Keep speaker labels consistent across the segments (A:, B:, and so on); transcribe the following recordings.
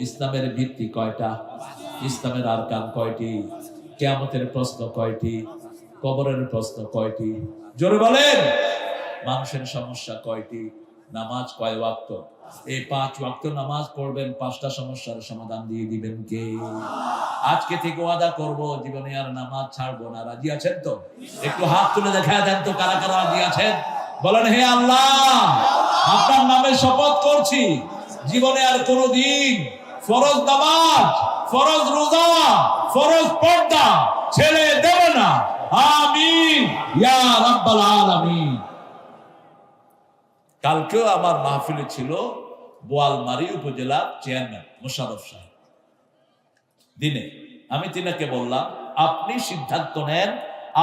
A: ইসলামের ভিত্তি কয়টা? ইসলামের আরকান কয়টি? কিয়ামতের প্রশ্ন কয়টি? কবরের প্রশ্ন কয়টি? জোরে বলেন। মানুষের সমস্যা কয়টি? নামাজ কয় ওয়াক্ত? এই 5 ওয়াক্ত নামাজ পড়বেন, 5টা সমস্যার সমাধান দিয়ে দিবেন কে? আজকে থেকে ওয়াদা করব জীবনে আর নামাজ ছাড়বো না। রাজি আছেন তো? একটু হাত তুলে দেখা দেন তো কারা কারা রাজি আছেন। বলেন, হে আল্লাহ, আপনার নামে শপথ করছি জীবনে আর কোনোদিন ফরজ নামাজ, ফরজ রোজা, ফরজ পর্দা ছেড়ে দেব না। আমিন ইয়া রাব্বাল আলামিন। কালকেও আমার মাহফিলে ছিল বোয়ালমারী উপজেলার চেয়ারম্যান মোশাররফ সাহেব। দিনে আমি তিনাকে বললাম, আপনি সিদ্ধান্ত নেন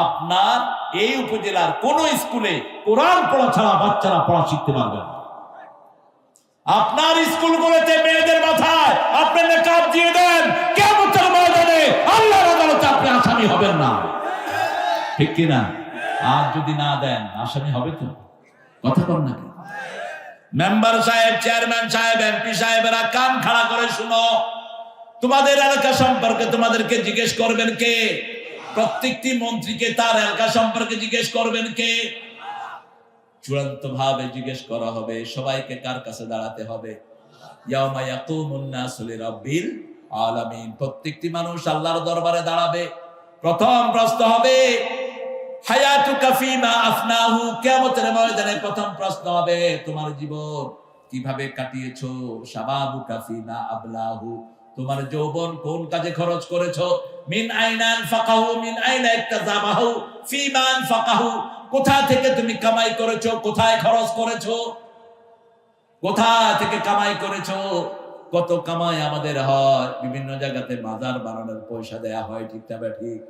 A: আপনার এই উপজেলার কোন স্কুলে কোরআন পড়া ছাড়া বাচ্চারা পড়া শিখতে পারবে না। আপনার স্কুলগুলোতে মেয়েদের মাথায় আপনি নেকাব দিয়ে দেন, কিয়ামতের ময়দানে আল্লাহর আদালতে আপনি আসামি হবেন না। ঠিক কি না? আর যদি না দেন আসামি হবে তো? কথা বল না। মেম্বার সাহেব, চেয়ারম্যান সাহেব, এমপি সাহেবেরা কান খাড়া করে শুনো। তোমাদের এলাকা সম্পর্কে তোমাদেরকে জিজ্ঞেস করবেন কে? প্রত্যেকটি মন্ত্রীকে তার এলাকা সম্পর্কে জিজ্ঞেস করবেন কে? চূড়ান্ত ভাবে জিজ্ঞেস করা হবে। সবাইকে কার কাছে দাঁড়াতে হবে? ইয়াউমা ইয়াকুমুন নাসু লিরাব্বিল আলামিন। প্রত্যেকটি মানুষ আল্লাহর দরবারে দাঁড়াবে। প্রথম প্রশ্ন হবে হায়াতুকা ফীমা আফনাহু। কিয়ামতের ময়দানে প্রথম প্রশ্ন হবে তোমার জীবন কিভাবে কাটিয়েছো। শাবাবুকা ফীমা আবলাহু। তোমার যৌবন কোন কাজে খরচ করেছো। মিন আইনা আনফাকাহু, মিন আইনা ইকতাযাবাহু, ফীমা আনফাকাহু। কোথা থেকে তুমি কামাই করেছো, কোথায় খরচ করেছো, কোথা থেকে কামাই করেছো। কত কামাই আমাদের হয়, বিভিন্ন জায়গাতে মাজার বানানোর পয়সা দেয়া হয়, ঠিক না ঠিক?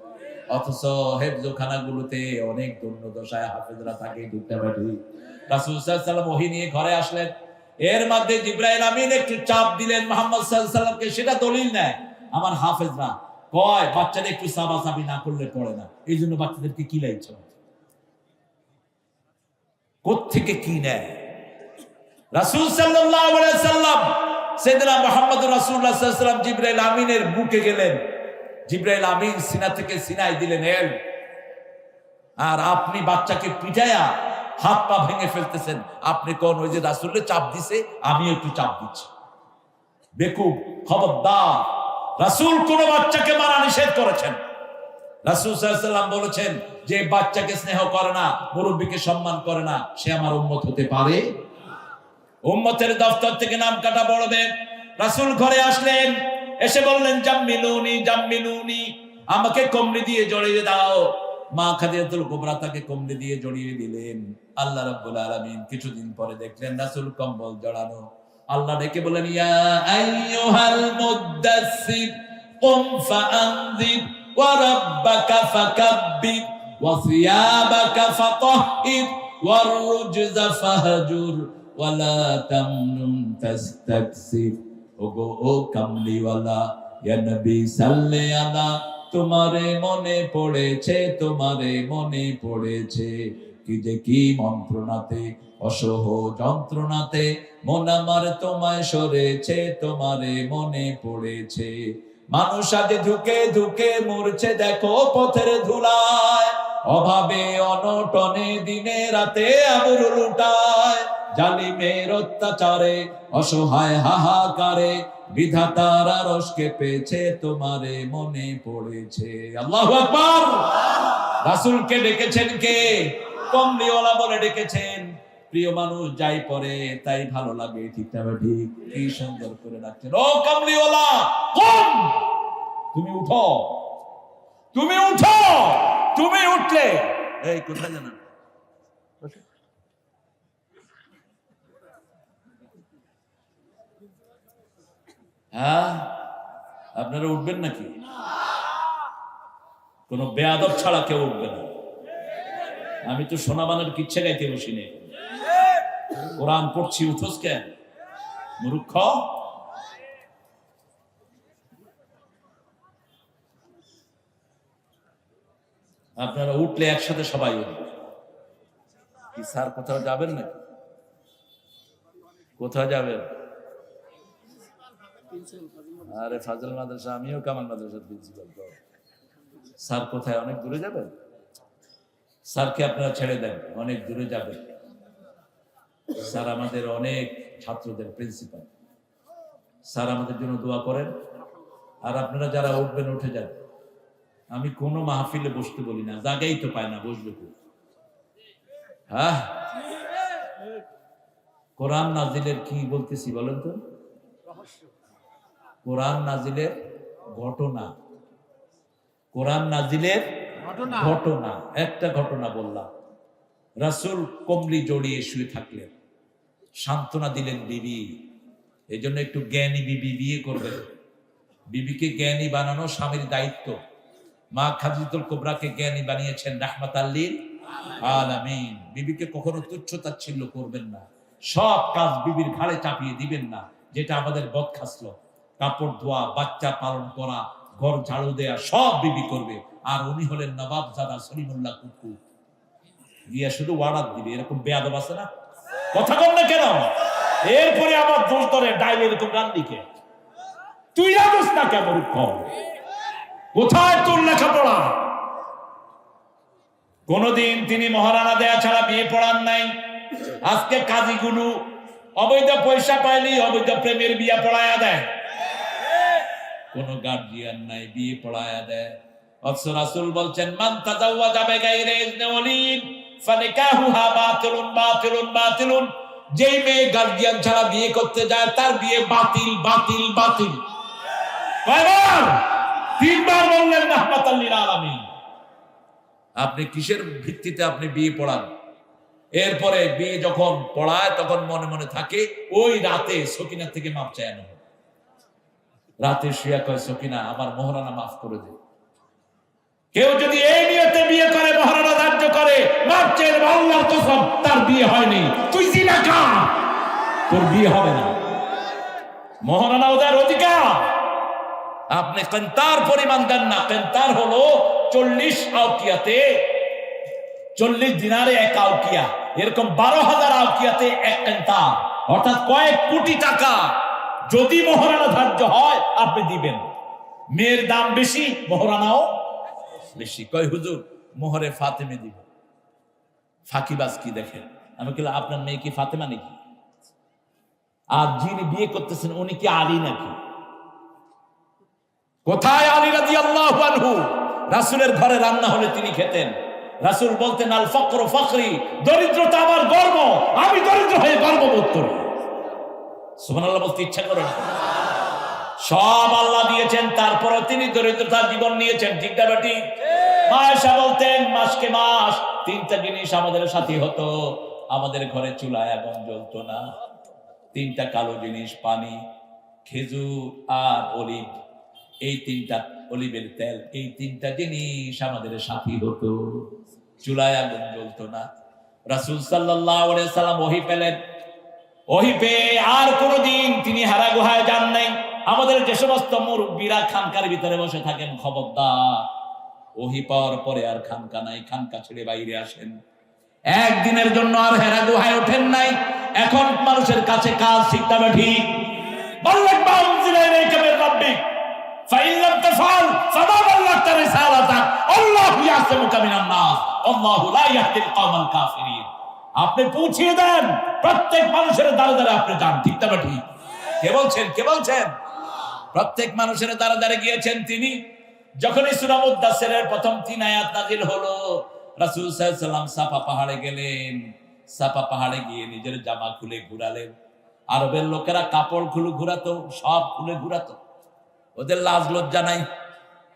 A: অথচ হেফজখানাগুলোতে অনেক দুর্দশায় হাফেজরা থাকে, ঠিক না ঠিক? রাসূল সাল্লাল্লাহু আলাইহি ওয়াসাল্লাম ওহী নিয়ে ঘরে আসলেন। এর মধ্যে জিবরাইল আমিন একটু চাপ দিলেন মুহাম্মদ সাল্লাল্লাহু আলাইহি ওয়াসাল্লামকে। সেটা দলিল নেয় আমার হাফেজরা কয় বাচ্চাদের একটু সাবাসাবি না করলে পড়ে না, এই জন্য বাচ্চাদেরকে কি লাইছো। কোত্থেকে কি নেয়? রাসূল সাল্লাল্লাহু আলাইহি ওয়াসাল্লাম সাইয়েদনা মুহাম্মদুর রাসূলুল্লাহ সাল্লাল্লাহু আলাইহি ওয়াসাল্লাম জিবরাইল আমিনের বুকে গেলেন। জিবরাইল আমিন সিনা থেকে সিনাই দিলেন এল। আর আপনি বাচ্চাকে পিটায়া হাত পা ভেঙে ফেলতেছেন। আপনি কোন ওই যে রাসূলের চাপ দিছে, আমি একটু চাপ দিচ্ছি। বেকুব, খবরদার। রাসূল কোন বাচ্চাকে মারা নিষেধ করেছেন। রাসূল সাল্লাল্লাহু আলাইহি ওয়াসাল্লাম বলেছেন যে বাচ্চাকে স্নেহ করে না, মুরব্বিকে সম্মান করে না, সে আমার উম্মত হতে পারে। উম্মতের দফতর থেকে নাম কাটা পড়বে। রাসূল ঘরে আসলেন, এসে বললেন জাম্মিলুনি জাম্মিলুনি, আমাকে কমলি দিয়ে জড়িয়ে দাও। মা খাদিজাতুল কুবরা তাকে কমলি দিয়ে জড়িয়ে দিলেন। আল্লাহ রাব্বুল আলামিন কিছুদিন পরে দেখলেন রাসূল কম্বল জড়ানো। আল্লাহ ডেকে বলেন ইয়া আইয়ুহাল মুদ্দাসসির কুম ফাআনযির ওয়া রাব্বাকা ফাকাব্বির ওয়া সিয়াবাকা ফাতাহহির ওয়ার রুজজা ফাহজুর ওয়া লা তামনুন তাস্তাকসির। ওগো ও কামলিওয়ালা, ইয়া নবী সাল্লি আলা। তোমারে মনে পড়েছে, তোমারে মনে পড়েছে, কি যে কি মন্ত্রণাতে, অসহ যন্ত্রণাতে মন আমার তোমায় সরেছে, তোমারে মনে পড়েছে। মানুষ আজ ধুকে ধুকে মরছে দেখো পথের ধুলায়, অভাবে অনটনে দিনে রাতে আবরু লুটায়, জালিমের অত্যাচারে অসহায় হাহাকারে বিধাতার আরশকে পেয়েছে, তোমারে মনে পড়েছে। আল্লাহু আকবার। রাসূলকে ডেকেছেন কে? কমলিওয়ালা বলে ডেকেছেন। প্রিয় মানুষ যাই পরে তাই ভালো লাগে, ঠিক না ঠিক? কি সুন্দর করে ডাকছেন, ও কমলিওয়ালা কম, তুমি উঠো, তুমি উঠো। তুমি উঠলে এই কোথায় জানেন? হ্যাঁ, আপনারা উঠবেন নাকি? কোন বেয়াদব ছাড়া কেউ উঠবে না। আমি তো সোনাবানের কিচ্ছা গাইতে বসি নেই, কোরআন পড়ছি, উঠোস কেন মূর্খ? আপনারা উঠলে একসাথে সবাই উঠবে। কি স্যার কোথাও যাবেন নাকি? কোথায় যাবেন? আরে ফাজল মাদ্রাসা, আমিও কামাল মাদ্রাসার প্রিন্সিপাল। তো স্যার কোথায়? অনেক দূরে যাবেন? স্যারকে আপনারা ছেড়ে দেন, অনেক দূরে যাবেন। স্যার আমাদের অনেক ছাত্রদের প্রিন্সিপাল। স্যার আমাদের জন্য দোয়া করেন। আর আপনারা যারা উঠবেন উঠে যান। আমি কোনো মাহফিলে বসতে বলি না, জায়গাই তো পায় না, বসবে তো। হ্যাঁ, কোরআন নাজিলের কি বলতেছি বলেন তো? কোরআন নাজিলের ঘটনা, কোরআন নাজিলের ঘটনা। একটা ঘটনা বললাম। রাসূল কমলি জড়িয়ে শুয়ে থাকলেন, সান্ত্বনা দিলেন বিবি। এই জন্য একটু জ্ঞানী বিবি বিয়ে করবেন। বিবিকে জ্ঞানী বানানো স্বামীর দায়িত্ব। মা খাদিজাতুল কুবরাকে জ্ঞানী বানিয়েছেন রাহমাতাল লিল আলামিন। বিবিকে কখনো তুচ্ছ-তাচ্ছিল্য করবেন না। সব কাজ বিবির ঘাড়ে চাপিয়ে দিবেন না, যেটা আমাদের বদখাসল। কাপড় ধোয়া, বাচ্চা পালন করা, ঘর ঝাড়ু দেয়া সব বিবি করবে। আর উনি হলেন নবাবজাদা সলিমুল্লাহ কুকু, গিয়া শুধু ওয়ার্ডার দিবে। এরকম বেয়াদব আছে না? কথা কম না কেন? এরপরে আবার দোষ ধরে ডাইল এরকম রান্দিকে তুই জানিস না কেমন কম। কোথায় তোর লেখাপড়া? কোনদিন তিনি মহারানা দেয়া ছাড়া বিয়ে পড়ান নাই। আজকে কাজীগুলো অবৈধ পয়সা পাইলেই অবৈধ প্রেমের বিয়ে পড়ায়া দেয়। কোন গার্জিয়ান নাই, বিয়ে পড়ায়া দেয়। অথচ রাসূল বলছেন, মান তাজাওয়াজা বিগাইরি ইজনি ওয়ালিন ফানিকাহুহা বাতিলুন বাতিলুন বাতিলুন। যেই মেয়ে গার্জিয়ান ছাড়া বিয়ে করতে যায় তার বিয়ে বাতিল বাতিল বাতিল। কয়বার? তিনবার বললেন রাহমাতাল লিল আলামিন। আপনি কিসের ভিত্তিতে আপনি বিয়ে পড়ান? এরপরে বিয়ে যখন পড়ায় তখন মনে মনে থাকে ওই রাতে সকিনা থেকে মাপ চায় না। রাতে শুয়া কয়, সকিনা আমার মহারানা মাফ করে দে। কেউ যদি এই নিয়তে বিয়ে করে, মহারানা ধার্য করে, মাপ চেয়ে আল্লাহর কসম তার বিয়ে হয়নি। তুই জিনাকার, তোর বিয়ে হবে না। মহারানা ওদের অধিকার। আপনি কেন্তার পরিমাণ দেন না। কেন্তার হলো 40 আউকিয়াতে 40 দিনারে 1 আউকিয়া, এরকম 12,000 আউকিয়াতে 1 কেন্তার, অর্থাৎ কয়েক কোটি টাকা। যদি মহারানা ধার্য হয় আপনি দিবেন। মেয়ের দাম বেশি, মহারানাও বেশি। কয় হুজুর মোহরে ফাতেমে দিব। ফাঁকিবাজ কি দেখেন। আমি বললাম, আপনার মেয়ে কি ফাতেমা নাকি? আর যিনি বিয়ে করতেছেন উনি কি আলী নাকি? কোথায় আলী রাদিয়াল্লাহু আনহু? রাসূলের ঘরে রান্না হলে তিনি খেতেন। রাসূল বলতেন, আল ফকরু ফখরি, দরিদ্রতা আমার গর্ব, আমি দরিদ্র হয়ে গর্ববোধ করি। সুবহানাল্লাহ বলতে ইচ্ছা করে না? সব আল্লাহ দিয়েছেন, তারপরও তিনি দরিদ্রতার জীবন নিয়েছেন। ঠিক না বেটি? মা আয়েশা বলতেন, মাসকে মাস 3টা জিনিস আমাদের সাথে হতো। আমাদের ঘরে চুলায় আগুন জ্বলতো না। 3টা কালো জিনিস, পানি, খেজুর আর অলিভ। এই 3টা, অলিভের তেল, এই 3টা জিনিস আমাদের সাথী হতো। চুলায় আগুন জ্বলতো না। রাসূল সাল্লাল্লাহু আলাইহি সাল্লাম ওহী পেলেন। ওহী পেয়ে আর কোনদিন তিনি হারা গুহায় যান নাই। আমাদের যে সমস্ত মুরব্বীরা খানকার ভিতরে বসে থাকেন, খবরদার, ওহী পাওয়ার পরে আর খানকা নাই, খানকা ছেড়ে বাইরে আসেন। একদিনের জন্য আর হেরা গুহায় ওঠেন নাই। এখন মানুষের কাছে কাজ, ঠিক না ঠিক? বললেন, বাউনজিলা ইলাইকা মির রাব্বিক ফাইন লাম তাফআল ফামা বাল্লাগতা রিসালাতাক আল্লাহু ইয়াসিমুকা মিনান নাস আল্লাহু লা ইয়াহদিল কওমাল কাফিরিন। আপনি পৌঁছিয়ে দেন, প্রত্যেক মানুষের দ্বারে দ্বারে আপনি যান। ঠিক না ঠিক? কে বলছেন? কে বলছেন? প্রত্যেক মানুষের দ্বারে দ্বারে গিয়েছেন তিনি। যখনই সূরা মুদ্দাসসিরের প্রথম 3 আয়াত নাযিল হলো, রাসূল সাল্লাল্লাহু আলাইহি সাল্লাম সাফা পাহাড়ে গেলেন। সাফা পাহাড়ে গিয়ে নিজের জামা খুলে ঘুরালেন। আরবের লোকেরা কাপড় খুলে ঘুরাতো, সব খুলে ঘুরাতো। ওদের লাজ লজ্জা নাই।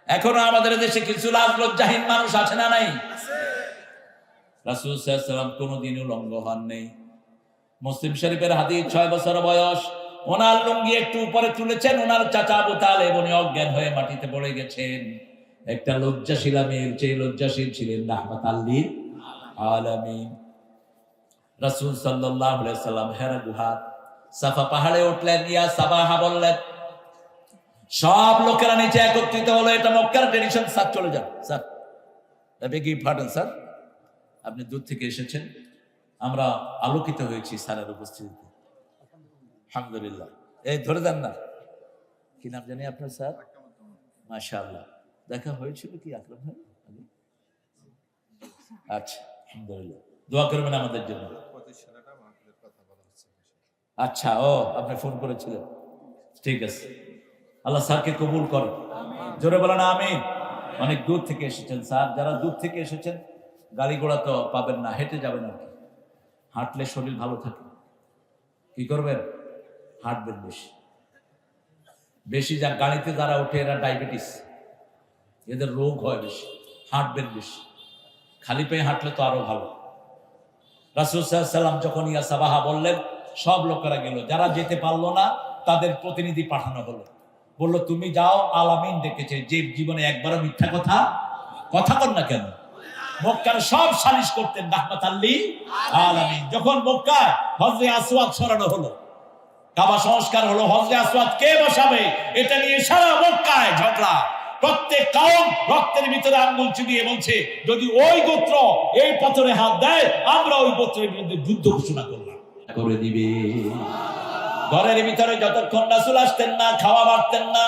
A: এখনো আমাদের দেশে কিছু লাজ লজ্জাহীন মানুষ আছে না নাই? রাসূল সাল্লাল্লাহু আলাইহি সাল্লাম কোনোদিন উলঙ্গ হন নাই। মুসলিম শরীফের হাদিস, 6 বছর বয়স, ওনার লুঙ্গি একটু উপরে তুলেছেন। ওনার চাচা আবু তালেব উনি অজ্ঞান হয়ে মাটিতে পড়ে গেছেন। একটা লজ্জাশীল আমির, যে লজ্জাশীল ছিলেন রাহমাতাল লিল আলামিন। রাসূল সাল্লাল্লাহু আলাইহি সাল্লাম হেরা গুহা সাফা পাহাড়ে উঠলেন। ইয়া সাবাহা বললেন। সব লোকেরা নিচে একত্রিত হলো। এটা মক্কার ট্রেডিশন। স্যার চলে যান, স্যার বেগি ফাটেন, স্যার আপনি দূর থেকে এসেছেন, আমরা আলোকিত হয়েছি স্যারের উপস্থিতিতে। আলহামদুলিল্লাহ। এই ধরে দেন না, কি নাম জানি আপনার স্যার? মাশাআল্লাহ, দেখা হয়েছিল কি আকরাম ভাই? আচ্ছা, আলহামদুলিল্লাহ, দোয়া করবেন আমাদের জন্য। আচ্ছা, ও আপনি ফোন করেছিলেন, ঠিক আছে। আল্লাহ স্যারকে কবুল করেন, জোরে বলেন আমিন। অনেক দূর থেকে এসেছেন স্যার, যারা দূর থেকে এসেছেন গাড়ি ঘোড়া তো পাবেন না, হেঁটে যাবেন আর কি। হাঁটলে শরীর ভালো থাকে। কি করবেন? হাঁটবেন বেশি বেশি। যা গাড়িতে যারা ওঠে এরা ডায়াবেটিস, এদের রোগ হয় বেশি। হাঁটবেন বেশি, খালি পায়ে হাঁটলে তো আরো ভালো। রাসূল সাল্লাল্লাহু আলাইহি ওয়াসাল্লাম যখন ইয়া সাবাহা বললেন, সব লোকেরা গেল। যারা যেতে পারলো না তাদের প্রতিনিধি পাঠানো হলো। বললো তুমি যাও, আলামিন ডেকেছে। যে জীবনে একবারও মিথ্যা কথা কর না কেন? মক্কার সব সালিশ করতেন রাহমাতাল লিল আলামিন। যখন মক্কায় হজরে আসওয়াদ সরানো হলো, কাবা সংস্কার হলো, হজরে আসওয়াদ কে বসাবে এটা নিয়ে সারা মক্কায় ঝগড়া। প্রত্যেক কওম রক্তের ভিতরে আঙ্গুল চুবিয়ে বলছে, যদি ওই গোত্র এই পাথরে হাত দেয় আমরা ওই গোত্রের বিরুদ্ধে যুদ্ধ ঘোষণা করলাম করে দিবে। ঘরের ভিতরে যতক্ষণ রাসূল আসতেন না, খাওয়া বাড়তেন না।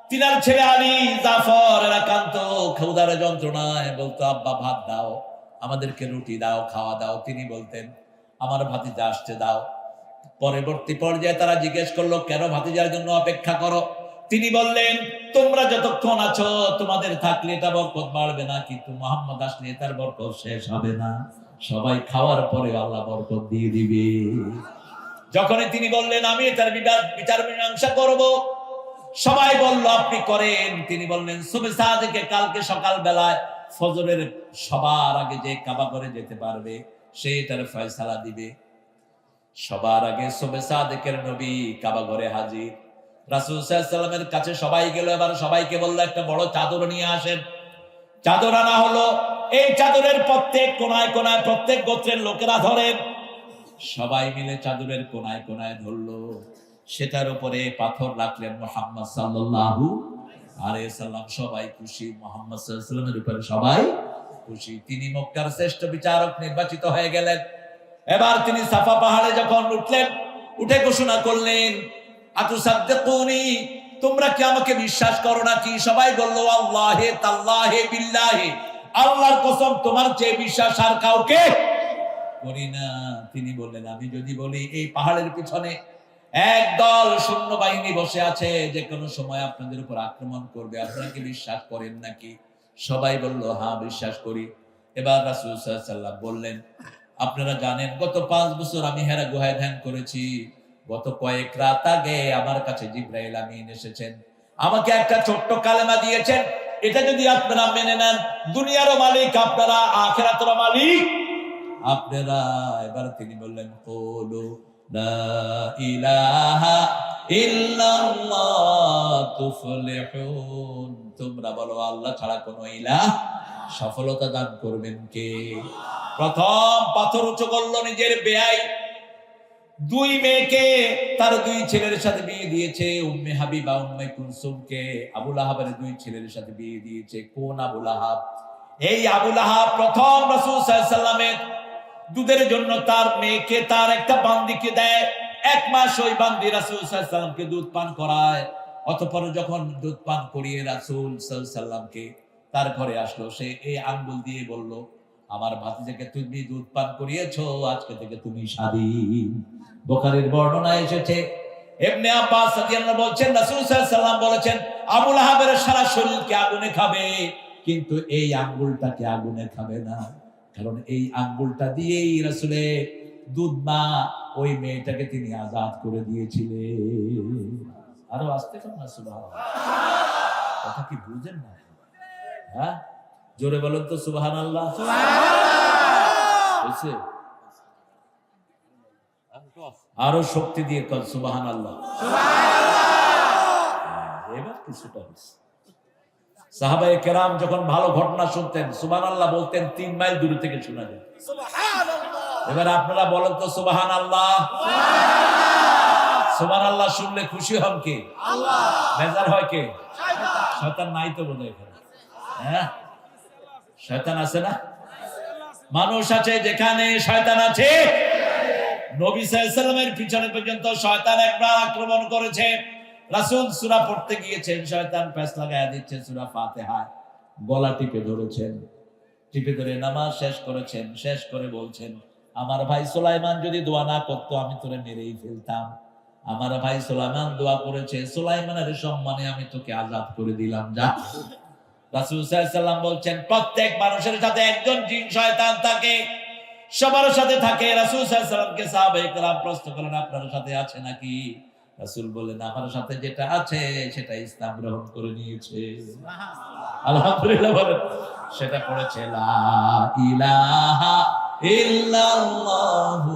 A: তিনার ছেলে আলী, জাফর এরা কান্ত ক্ষুধার যন্ত্রণায়, বলতো আব্বা ভাত দাও, আমাদেরকে রুটি দাও, খাওয়া দাও। তিনি বলতেন আমার ভাতিজা আসতে দাও। পরবর্তী পর্যায়ে তারা জিজ্ঞেস করলো কেন ভাতিজার জন্য অপেক্ষা করো? তিনি বললেন তোমরা যতক্ষণ আছো তোমাদের থাকলে এটা বরকত বাড়বে না, কিন্তু মুহাম্মদ আসলে তার বরকত শেষ হবে না। সবাই খাওয়ার পরে আল্লাহ বরকত দিয়ে দিবে। যখনই তিনি বললেন আমি এটার বিচার মীমাংসা করব, সবাই বলল আপনি করেন। তিনি বললেন সুবহ সাদিকে কালকে সকাল বেলায় ফজরের সবার আগে যে কাবা করে যেতে পারবে সে এটার ফয়সালা দিবে। সবার আগে সুবহ সাদিকের নবী কাবা ঘরে হাজির। রাসূল সাল্লাল্লাহু আলাইহি ওয়াসাল্লামের কাছে সবাই গেল। এবার সবাইকে বলল একটা বড় চাদর নিয়ে আসেন। চাদর আনা হলো। এই চাদরের প্রত্যেক কোনায় কোনায় প্রত্যেক গোত্রের লোকেরা ধরেন। সবাই মিলে চাদরের কোনায় কোনায় ধরলো। সেটার উপরে পাথর রাখলেন মুহাম্মদ সাল্লাল্লাহু আলাইহি ওয়াসাল্লাম। সবাই খুশি, মুহাম্মদ সাল্লাল্লাহু আলাইহি ওয়াসাল্লামের উপরে সবাই খুশি। তিনি মক্কার শ্রেষ্ঠ বিচারক নির্বাচিত হয়ে গেলেন। এবার তিনি সাফা পাহাড়ে যখন উঠলেন, উঠে ঘোষণা করলেন আতুসাদ্দিকুনি, তোমরা কি আমাকে বিশ্বাস করো নাকি? সবাই বলল আল্লাহে তাল্লাহে বিল্লাহি, আল্লাহর কসম তোমার চেয়ে বিশ্বাস আর কাউকে করি না। তিনি বললেন আমি যদি বলি এই পাহাড়ের পিছনে একদল সৈন্যবাহিনী বসে আছে, যে কোনো সময় আপনাদের উপর আক্রমণ করবে, আপনারা কি বিশ্বাস করেন নাকি? সবাই বলল হ্যাঁ বিশ্বাস করি। এবার রাসূল সাল্লাল্লাহু আলাইহি ওয়াসাল্লাম বললেন আপনারা জানেন গত 5 বছর আমি হেরা গুহায় ধ্যান করেছি। গত কয়েক রাত আগে আমার কাছে জিবরাইল আমিন এসেছেন, আমাকে একটা ছোট্ট কালেমা দিয়েছেন। এটা যদি আপনারা মেনে নেন, দুনিয়ারও মালিক আপনারা, আখিরাতেরও মালিক আপনারা। এবার তিনি বললেন কুলু লা ইলাহা ইল্লাল্লাহ তুফলিহুন, তোমরা বলো আল্লাহ ছাড়া কোনো ইলাহ সফলতা দান করবেন কে? প্রথম পাথর উঁচু করলো নিজের বেয়াই। 2 মেয়েকে তার 2 ছেলের সাথে বিয়ে দিয়েছে। উম্মে হাবিবা উম্মে কুলসুমকে আবু লাহাবের 2 ছেলের সাথে বিয়ে দিয়েছে। কোন আবু লাহাব? এই আবু লাহাব প্রথম রাসূল সাল্লাল্লাহু আলাইহি ওয়াসাল্লামের দুধের জন্য তার মেয়েকে, তার একটা বান্দিকে দেয়। 1 মাস ওই বান্দি রাসূল সাল্লাল্লাহু আলাইহি ওয়াসাল্লামকে দুধ পান করায়। অতঃপর যখন দুধ পান করিয়ে রাসূল সাল্লাল্লাহু আলাইহি ওয়াসাল্লামকে তার ঘরে আসলো, সে এই আঙ্গুল দিয়ে বলল আমার ভাতিজাকে তুমি দুধ পান করিয়েছো, আজকে থেকে তুমি স্বাধীন। বুখারীর বর্ণনা এসেছে, ইবনে আব্বাস রাদিয়াল্লাহু বলছেন রাসূল সাল্লাল্লাহু আলাইহি ওয়াসাল্লাম বলেছেন আবু লাহাবের সারা শরীরকে আগুনে খাবে, কিন্তু এই আঙ্গুলটাকে আগুনে খাবে না, কারণ এই আঙ্গুলটা দিয়েই রাসূলের দুধ মা ওই মেয়েটাকে তিনি আজাদ করে দিয়েছিলেন। আরো আসতে কেন না সুবহানাল্লাহ, কথা কি বুঝেন না? হ্যাঁ, জোরে বলেন তো সুবহানাল্লাহ। সুবহানাল্লাহ, আরো শক্তি দিয়ে কর সুবহানাল্লাহ। এবার কিছুটা হচ্ছে। সাহাবায়ে কেরাম যখন ভালো ঘটনা শুনতেন সুবহানাল্লাহ বলতেন 3 মাইল দূর থেকে শোনা যায়। এবার আপনারা বলেন তো সুবহানাল্লাহ। সুবহানাল্লাহ শুনলে খুশি হন কে? আল্লাহ। বেজার হয় কে? শয়তান নাই তো বোধহয় এখানে। হ্যাঁ, শয়তান আছে না? মানুষ আছে যেখানে শয়তান আছে। নবী সাল্লাল্লাহু আলাইহি ওয়াসাল্লামের পিছনে পর্যন্ত শয়তান একবার আক্রমণ করেছে। রাসূল সূরা পড়তে গিয়েছেন, শয়তান প্যাঁচ লাগায়া দিচ্ছে সূরা ফাতিহায়, গলা টিপে ধরেছেন, টিপে ধরে নামাজ শেষ করেছেন। শেষ করে বলছেন, আমার ভাই সুলাইমান যদি দোয়া না করতো আমি তোরে মেরেই ফেলতাম। আমার ভাই সুলাইমান দোয়া করেছে, সুলাইমানের সম্মানে আমি তোকে আজাদ করে দিলাম, যা। রাসূল সাল্লাল্লাহু আলাইহি ওয়াসাল্লাম বলছেন, প্রত্যেক মানুষের সাথে একজন জিন শয়তান থাকে, সবার সাথে থাকে। রাসূল সাল্লাল্লাহু আলাইহি ওয়াসাল্লামকে সাহাবায়ে কেরাম প্রশ্ন করেন, আপনার সাথে আছে নাকি? রাসূল বলেন, আমার সাথে যেটা আছে সেটা ইসলাম গ্রহণ করে নিয়েছে। আলহামদুলিল্লাহ বলেন। সেটা পড়েছে লা ইলাহা ইল্লাল্লাহু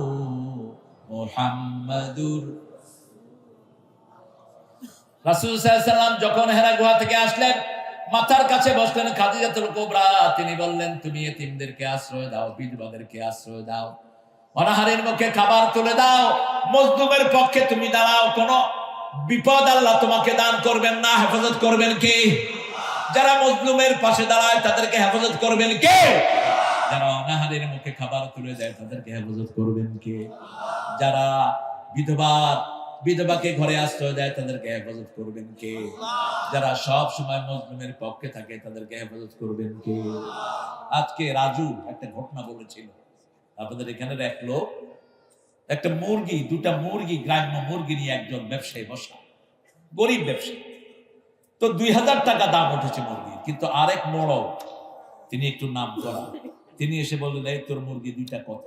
A: মুহাম্মাদুর। রাসূল সাল্লাল্লাহু আলাইহি ওয়াসাল্লাম যখন হেরা গুহা থেকে আসলেন, মাথার কাছে বসলেন খাদিজাতুল কুবরা। তিনি বললেন, তুমি এতিমদেরকে আশ্রয় দাও, বিধবাদেরকে আশ্রয় দাও, অনাহারের মুখে খাবার তুলে দাও, মজলুমের পক্ষে তুমি দাঁড়াও। কোন বিপদ আল্লাহ তোমাকে দান করবেন না, হেফাজত করবেন কে? যারা মজলুমের পাশে দাঁড়ায় তাদেরকে হেফাজত করবেন কে? যারা অনাহারের মুখে খাবার তুলে দেয় তাদেরকে হেফাজত করবেন কে? যারা বিধবাকে ঘরে আশ্রয় দেয় তাদেরকে হেফাজত করবেন কে? যারা সব সময় মজলুমের পক্ষে থাকে তাদেরকে হেফাজত করবেন কে? আজকে রাজু একটা ঘটনা বলেছিল, আপনাদের এখানের এক লোক একটা মুরগি, দুটা মুরগি, গ্রাম্য মুরগি নিয়ে একজন ব্যবসায়ী বসা, গরিব ব্যবসায়ী। তো 2000 টাকা দাম উঠেছে মুরগির, কিন্তু আরেক মোড়ক, তিনি একটু নাম করা, তিনি এসে বললেন, এই তোর মুরগি দুইটা কত?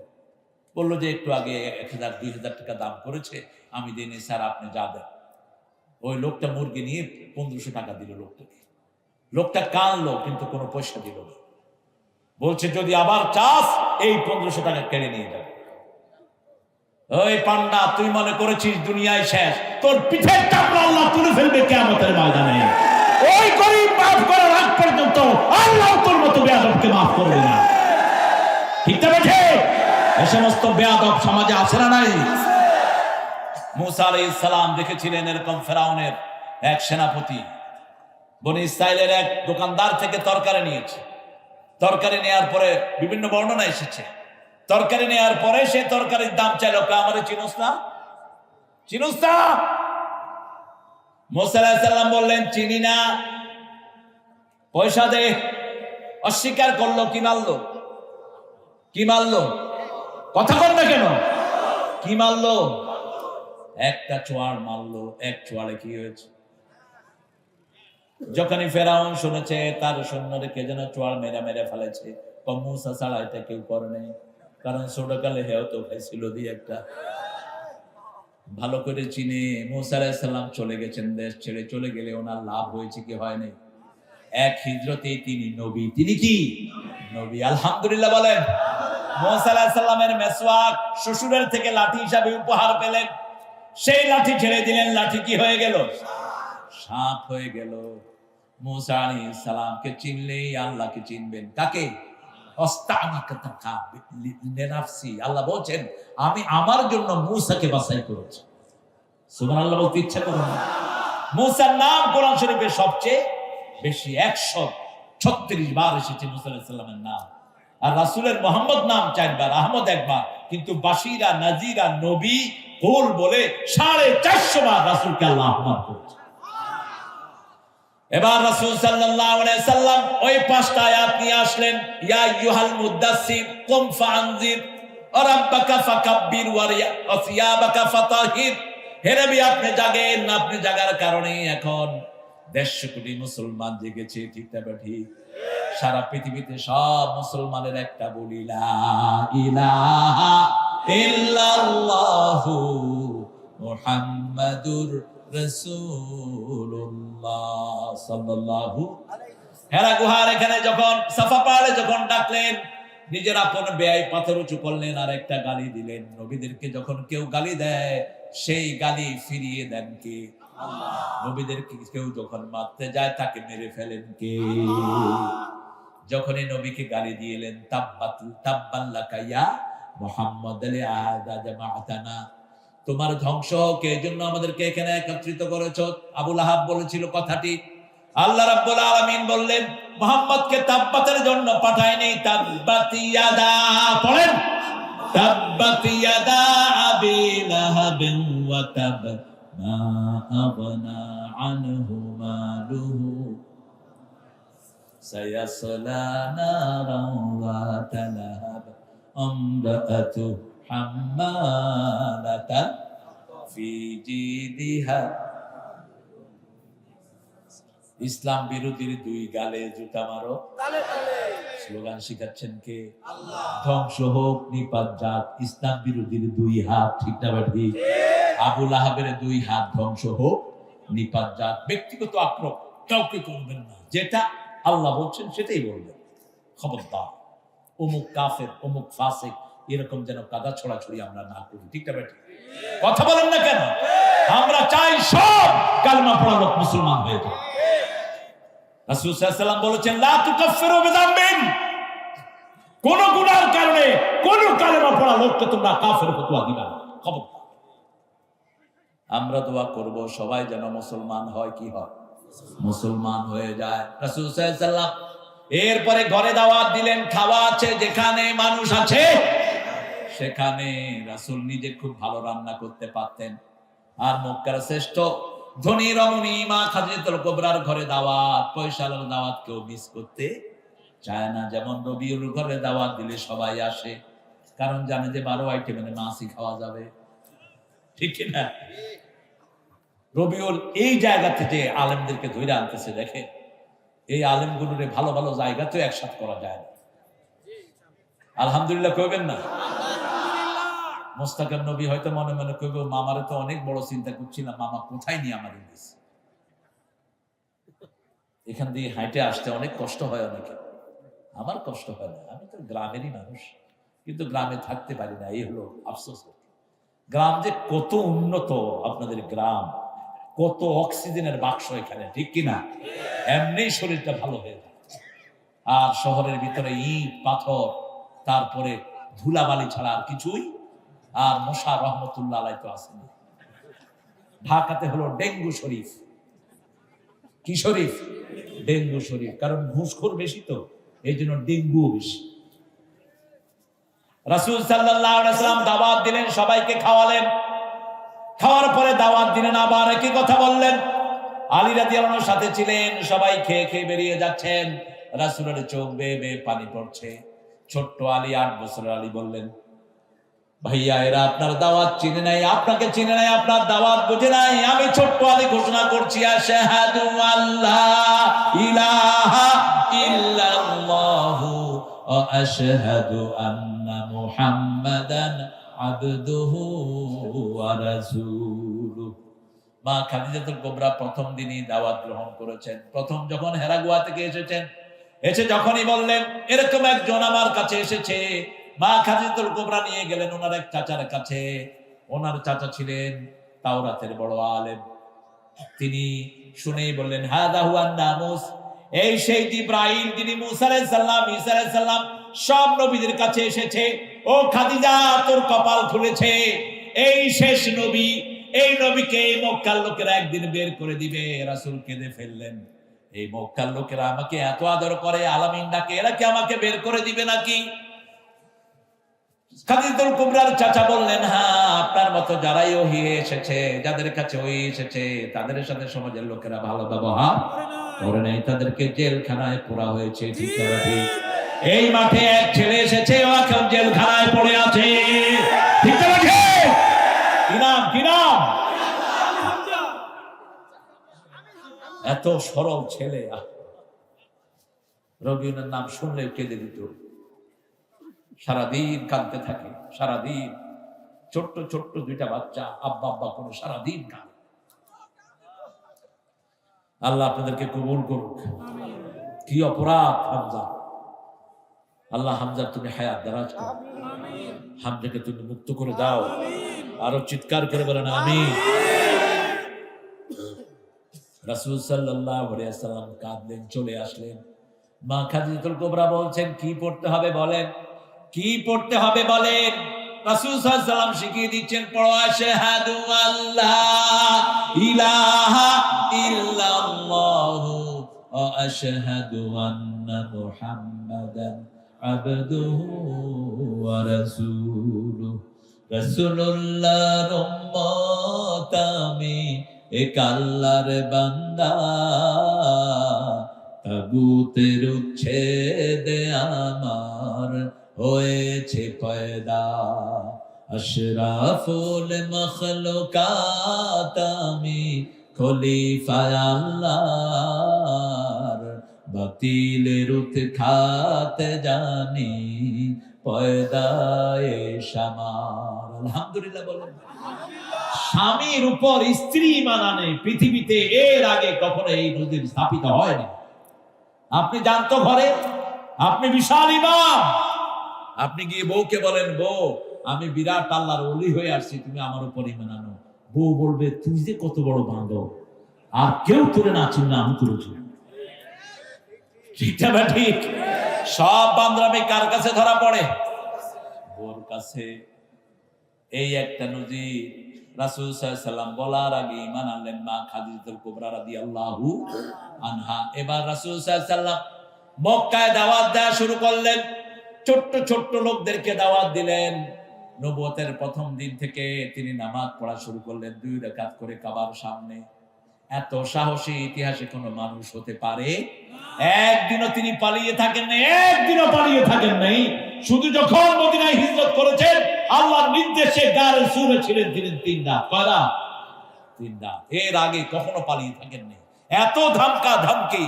A: বললো যে একটু আগে 1000-2000 টাকা দাম করেছে, আমি দিইনি স্যার, আপনি যা দেন। ওই লোকটা মুরগি নিয়ে 1500 টাকা দিল লোকটাকে। লোকটা কানলো কিন্তু কোনো পয়সা দিল না। বলছে, যদি আবার চাস এই 1500 টাকা কেড়ে নিয়ে যাবে। ওই পান্ডা, তুই মনে করেছিস দুনিয়ায় শেষ, তোর পিঠের চামড়া আল্লাহ তুলে ফেলবে কিয়ামতের ময়দানে। ওই গরিব মাফ করার আগ পর্যন্ত আল্লাহ তোর মতো বেয়াদবকে মাফ করবে না। ঠিক তো বেঠে? এই সমস্ত বেয়াদব সমাজে আছে না নাই? মুসা আলাইহিস সালাম দেখেছিলেন এরকম ফেরাউনের এক সেনাপতি বনি ইসরাইলের এক দোকানদার থেকে তরকারি নিয়েছে। তরকারি নেওয়ার পরে বিভিন্ন বর্ণনা এসেছে, তরকারি নেওয়ার পরে সে তরকারির দাম চাইল, আমারে চিনোস না, চিনোস না? মুসা আলাইহিস সালাম বললেন, চিনি না, পয়সা দে। অস্বীকার করলো। কি মারলো? কি মারলো? কথা বল না কেন? কি মারলো? একটা চোয়ার মারলো। এক চোয়ারে কি হয়েছে? যখনই ফেরাউন শুনেছে তার সৈন্যরে কে যেন চোয়ার মেরে মেরে ফেলেছে, মুসা ছাড়া এটা কেউ করে নেই, কারণ ছোটকালে হেও তো খাইছিল দিয়ে একটা। ভালো করে চিনে মুসা আলাইহিস সালাম চলে গেছেন, দেশ ছেড়ে চলে গেলে ওনার লাভ হয়েছে কি হয়নি? এক হিজরতেই তিনি নবী। তিনি কি নবী? আলহামদুলিল্লাহ বলেন। মুসা আলাইহিস সালামের মেসওয়াক শ্বশুরের থেকে লাঠি হিসাবে উপহার পেলেন, সেই লাঠি ছেড়ে দিলেন, লাঠি কি হয়ে গেল? সাপ হয়ে গেল। মুসা আলাইহিস সালামকে চিনলেই আল্লাহকে চিনবেন। কাকে? আল্লাহ বলছেন, আমি আমার জন্য মুসাকে বাছাই করেছি। সুবহানাল্লাহ বলতে ইচ্ছা করুন। মুসার নাম কোরআন শরীফে সবচেয়ে বেশি, 136 বার এসেছে মুসা আলাইহিস সালামের নাম। আর রাসূলের মোহাম্মদ নাম 4 বার, আহমদ 1 বার, কিন্তু বাশিরা, নাজিরা, নবী, কুল বলে 450 বার রাসূলকে আল্লাহ আহমদ করেছে। এবার রাসূল সাল্লাল্লাহু আলাইহি সাল্লাম ওই 5টা আয়াত নিয়ে আসলেন। ইয়া আইয়ুহাল মুদাসসির কুম ফাআনজির ওয়া রাব্বাকা ফাকাব্বির ওয়া সিয়াবাকা ফাতাহির। হে নবী, আপনি জাগেন। আপনি জাগার কারণে এখন 150 কোটি মুসলমান জেগেছে। ঠিক না ঠিক? সারা পৃথিবীতে সব মুসলমানের একটা বলি, লা ইলাহা ইল্লাল্লাহু মুহাম্মাদুর রাসূলুল্লাহ সাল্লাল্লাহু আলাইহি ওয়াসাল্লাম। হেরা গুহার এখানে যখন সাফা পাহাড়ে যখন ডাকলেন, নিজের আপন বেয়াই পাথর উঁচু করলেন আর একটা গালি দিলেন। নবীদেরকে যখন কেউ গালি দেয় সেই গালি ফিরিয়ে দেন কে? আল্লাহ। নবীদেরকে কেউ যখন মারতে যায় তাকে মেরে ফেলেন কে? যখনই নবীকে গালি দিলেন, তাব্বান লাকা ইয়া মুহাম্মদ লিআযা জামাআতানা, তোমার ধ্বংস হোক, এজন্য আমাদেরকে এখানে একত্রিত করেছো। আবু লাহাব বলেছিল কথাটি। আল্লাহ রাব্বুল আলামিন বললেন, মুহাম্মদকে তাব্বাতের জন্য পাঠায়নি। তাব্বাত ইয়াদা, পড়েন, তাব্বাত ইয়াদা আবি লাহাবিন ওয়া তাব মা আগনা আনহু মালুহু সায়াসলা নারান যাতা লাহাব আমরাতু হাম্মালাতান ফি জিদিহা। ইসলাম বিরোধীর দুই গালে জুতা মারো, স্লোগান শিখাচ্ছেন কে? ধ্বংস হোক নিপাত জাত। ইসলাম বিরোধীর দুই হাত, ঠিক না বেঠি? আবু লাহাবের দুই হাত, ধ্বংস হোক নিপাত জাত। ব্যক্তিগত আক্রমণ কাউকে করবেন না, যেটা আল্লাহ বলছেন সেটাই বলবেন। খবরদার অমুক কাফের, অমুক ফাসিক, এরকম যেন কাদা ছড়াছড়ি আমরা না করি, ঠিক না বেঠি? কথা বলেন না কেন? আমরা চাই সব কালেমা পড়া লোক মুসলমান হয়ে যায়। রাসূল সাল্লাল্লাহু আলাইহি ওয়াসাল্লাম বলেছেন, লা তুকাফিরু বিযামবিন, কোন গুনাহের কারণে কোন কালেমা পড়া লোককে তোমরা কাফের ফতোয়া দিবা না। খবরদার। আমরা দোয়া করব সবাই যেন মুসলমান হয়। কি হয়? মুসলমান হয়ে যায়। রাসূল সাল্লাল্লাহু আলাইহি ওয়াসাল্লাম এরপরে ঘরে দাওয়াত দিলেন, খাওয়া আছে, যেখানে মানুষ আছে সেখানে। রাসূল নিজে খুব ভালো রান্না করতে পারতেন। আর মক্কার শ্রেষ্ঠ ধনী রমণী মা খাদিজাতুল কুবরার ঘরে দাওয়াত, পয়সার দাওয়াত কেউ মিস করতে চায় না। যেমন রবিউল ঘরে দাওয়াত দিলে সবাই আসে, কারণ জানে যে 12 আইটেমের মাছই খাওয়া যাবে, ঠিক না? রবিউল এই জায়গা থেকে আলেমদেরকে ধরে আনতেছে। দেখে এই আলেমগুলোরে ভালো ভালো জায়গাতেও একসাথে করা যায় না। আলহামদুলিল্লাহ কইবেন না? মোস্তাকিম নবী হয়তো মনে মনে কইব, মামারে তো অনেক বড় চিন্তা করছিলাম, মামা কোথায় নিয়ে আমার ইংলিশ। এখান দিয়ে হাইটে আসতে অনেক কষ্ট হয় অনেকে। আমার কষ্ট হয় না, আমি তো গ্রামেরই মানুষ, কিন্তু গ্রামে থাকতে পারি না, এই হলো আফসোস। গ্রাম যে কত উন্নত, আপনাদের গ্রাম কত অক্সিজেনের বাক্স এখানে, ঠিক কিনা? এমনি শরীরটা ভালো হয়ে যায়। আর শহরের ভিতরে ইট পাথর, তারপরে ধুলাবালি ছাড়া আর কিছুই। আর মশা রহমতুল্লাহ আলাইহি তো আসেনি। ঢাকাতে হলো ডেঙ্গু শরীফ। কি শরীফ? ডেঙ্গু শরীফ। কারণ ঘুষখোর বেশি তো, এই জন্য ডেঙ্গু বেশি। রাসূল সাল্লাল্লাহু আলাইহি ওয়াসাল্লাম দাওয়াত দিলেন, সবাইকে খাওয়ালেন। খাওয়ার পরে দাওয়াত দিলেন, আবার একই কথা বললেন। আলী রাদিয়াল্লাহু আনহুর সাথে ছিলেন, সবাই খেয়ে খেয়ে বেরিয়ে যাচ্ছেন। রাসূলের চোখ বেয়ে বেয়ে পানি পড়ছে। ছোট্ট আলী, 8 বছরের আলী বললেন, ভাইয়া এরা আপনার দাওয়াত চিনে নাই, আপনাকে চিনে নাই, আপনার দাওয়াত বুঝে নাই। আমি ছোট্ট আলী ঘোষণা করছি, আশহাদু আল্লা ইলাহা ইল্লাল্লাহু ওয়া আশহাদু আন্না মুহাম্মাদান আবদুহু ওয়া রাসূলুহু। মা খাদিজাতুল কুবরা প্রথম দিনই দাওয়াত গ্রহণ করেছেন। প্রথম যখন হেরা গুহা থেকে এসেছেন, এসে যখনই বললেন এরকম একজন আমার কাছে এসেছে, মা খাদিজাতুল কুবরা নিয়ে গেলেন ওনার এক চাচার কাছে। ওনার চাচা ছিলেন তাওরাতের বড় আলেম। তিনি শুনেই বললেন, হাদা হুয়ান নামুস, এই সেই জিবরাইল যিনি মুসা আলাইহিস সালাম, ঈসা আলাইহিস সালাম সব নবীদের কাছে এসেছে। ও খাদিজা, তোর কপাল খুলেছে, এই শেষ নবী, এই নবীকে এই মক্কার লোকেরা একদিন বের করে দিবে। রাসূল কেঁদে ফেললেন, এই মক্কার লোকেরা আমাকে এত আদর করে, আলামিন ডাকে, এরা কি আমাকে বের করে দিবে নাকি? খাদিজাতুল কুবরার চাচা বললেন, হ্যাঁ, আপনার মতো যারাই ওহী এসেছে, যাদের কাছে ওহী এসেছে, তাদের সাথে সমাজের লোকেরা ভালো ব্যবহার করে নাই, তাদেরকে জেলখানায় পোড়া হয়েছে, ঠিক না? এই মাঠে এক ছেলে এসেছে, ও এখন জেলখানায় পড়ে আছে, ঠিক না? কি নাম? কি নাম? এত সরল ছেলে, রবিউলের নাম শুনলে কেঁদে দিত। সারাদিন কাঁদতে থাকে, সারাদিন। ছোট্ট ছোট্ট 2টা বাচ্চা আব্বা আব্বা করে সারাদিন কাঁদে। আল্লাহ আপনাদেরকে কবুল করুক। কি অপরাধ হামজা! আল্লাহ হামজা তুমি হায়াত দারাজ করো, হামজাকে তুমি মুক্ত করে দাও। আরো চিৎকার করে বলেন আমিন। রাসূল সাল্লাল্লাহু আলাইহি ওয়াসাল্লাম কাঁদলেন, চলে আসলেন। মা খাদিজাতুল কুবরা বলছেন, কি পড়তে হবে বলেন, কি পড়তে হবে বলেন? রাসূল সাল্লাল্লাহু আলাইহি ওয়াসাল্লাম শিখিয়ে দিচ্ছেন, পড়ো আশহাদু আল্লা ইলাহা ইল্লাল্লাহু ওয়া আশহাদু আন্না মুহাম্মাদান আবদুহু ওয়া রাসূলুহু। রাসূলুল্লাহর উম্মত আমি, এক আল্লাহর বান্দা, তাগুতের উচ্ছেদে আমার হয়েছে পয়দা। আশরাফুল মখলুকাত আমি, খলিফা আল্লাহর, বাতিলের উৎখাত জানি পয়দায়ে শামার। আলহামদুলিল্লাহ বলেন। স্বামীর উপর স্ত্রী ঈমান আনে, পৃথিবীতে এর আগে কখনো এই নজির স্থাপিত হয়নি। আপনি জানতো ঘরে আপনি বিশাল ইমাম, আপনি গিয়ে বউকে বলেন, বউ আমি বিরাট আল্লাহর ওলি হয়ে আসছি, তুমি আমার উপর ঈমান আনো। বউ বলবে, তুই যে কত বড় বাঁদর, আর কেউ তোরে না চিনলে আমি তোরে চিনি। ঠিকটা না ঠিক? সব বান্দরামি কার কাছে ধরা পড়ে? বউর কাছে। এই একটা নজির রাসূল সাল্লাল্লাহু আলাইহি ওয়াসাল্লাম বলার আগে ঈমান আনলেন মা খাদিজাতুল কুবরা রাদিয়াল্লাহু আনহা। এবার রাসূল সাল্লাল্লাহু আলাইহি ওয়াসাল্লাম মক্কায় দাওয়াত দেওয়া শুরু করলেন। ছোট্ট ছোট্ট লোকদেরকে দাওয়াত দিলেন। নবুয়তের প্রথম দিন থেকে তিনি নামাজ পড়া শুরু করলেন 2 রাকাত করে কাবার সামনে। এত সাহসী ইতিহাসে কোনো মানুষ হতে পারে? একদিনও তিনি পালিয়ে থাকেন নাই, একদিনও পালিয়ে থাকেন নাই। শুধু যখন মদিনায় হিজরত করেছেন, আল্লাহর নির্দেশে গারে সুরে ছিলেন তিনি 3 রাত। কয়রা? 3 রাত। এর আগে কখনো পালিয়ে থাকেন নাই। এত ধামকা ধামকি।